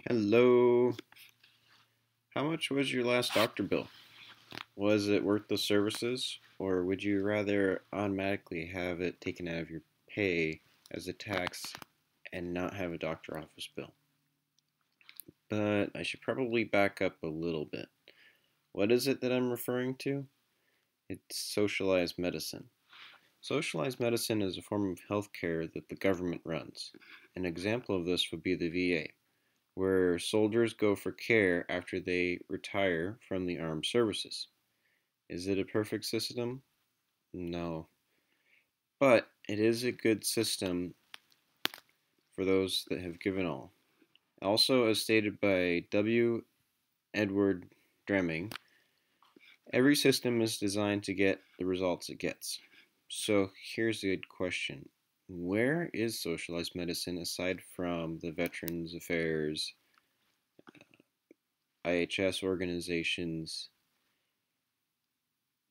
Hello. How much was your last doctor bill? Was it worth the services, or would you rather automatically have it taken out of your pay as a tax and not have a doctor office bill? But I should probably back up a little bit. What is it that I'm referring to? It's socialized medicine. Socialized medicine is a form of healthcare that the government runs. An example of this would be the VA, where soldiers go for care after they retire from the armed services. Is it a perfect system? No. But it is a good system for those that have given all. Also, as stated by W. Edward Deming, every system is designed to get the results it gets. So here's a good question. Where is socialized medicine aside from the Veterans Affairs, IHS organizations?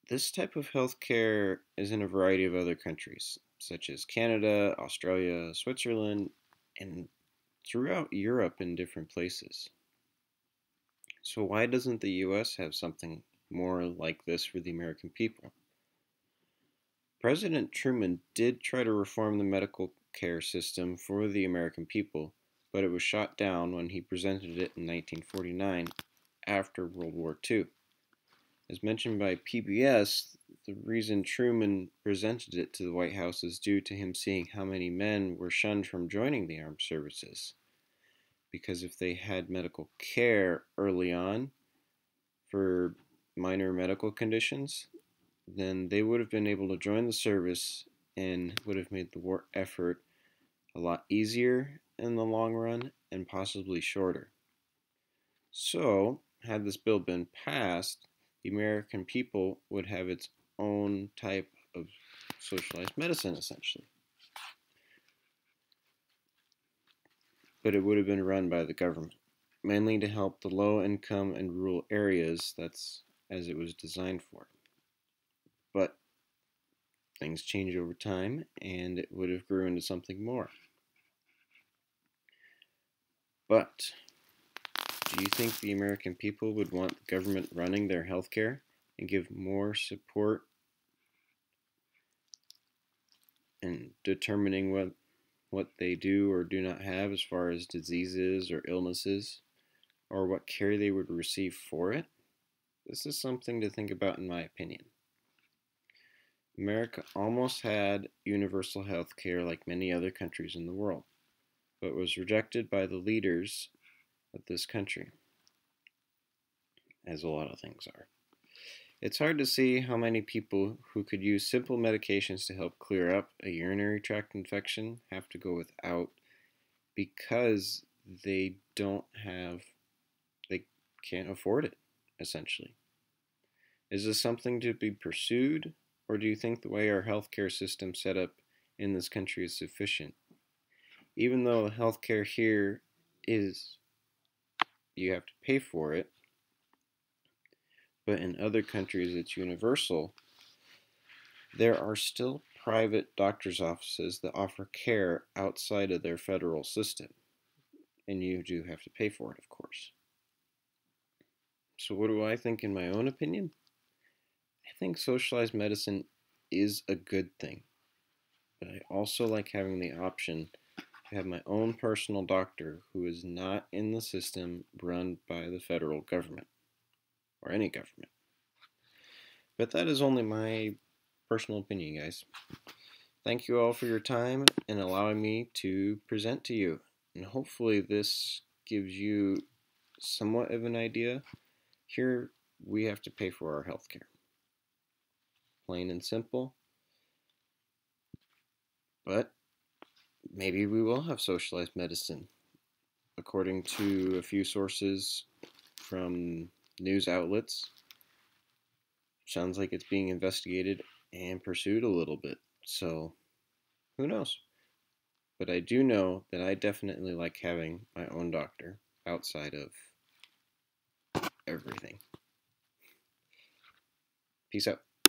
This type of healthcare is in a variety of other countries, such as Canada, Australia, Switzerland, and throughout Europe in different places. So why doesn't the US have something more like this for the American people? President Truman did try to reform the medical care system for the American people, but it was shot down when he presented it in 1949 after World War II. As mentioned by PBS, the reason Truman presented it to the White House is due to him seeing how many men were shunned from joining the armed services. Because if they had medical care early on for minor medical conditions, then they would have been able to join the service and would have made the war effort a lot easier in the long run and possibly shorter. So, had this bill been passed, the American people would have its own type of socialized medicine, essentially. But it would have been run by the government, mainly to help the low income and rural areas. That's as it was designed for. But things change over time, and it would have grew into something more. But do you think the American people would want the government running their healthcare and give more support in determining what they do or do not have as far as diseases or illnesses, or what care they would receive for it? This is something to think about, in my opinion. America almost had universal health care like many other countries in the world, but was rejected by the leaders of this country, as a lot of things are. It's hard to see how many people who could use simple medications to help clear up a urinary tract infection have to go without because they can't afford it, essentially. Is this something to be pursued, or do you think the way our healthcare system set up in this country is sufficient? Even though the healthcare here is, you have to pay for it, but in other countries it's universal, there are still private doctor's offices that offer care outside of their federal system, and you do have to pay for it, of course. So what do I think in my own opinion? I think socialized medicine is a good thing, but I also like having the option to have my own personal doctor who is not in the system run by the federal government or any government. But that is only my personal opinion, guys. Thank you all for your time and allowing me to present to you. And hopefully this gives you somewhat of an idea. Here we have to pay for our health care. Plain and simple. But maybe we will have socialized medicine. According to a few sources from news outlets, sounds like it's being investigated and pursued a little bit. So, who knows? But I do know that I definitely like having my own doctor outside of everything. Peace out.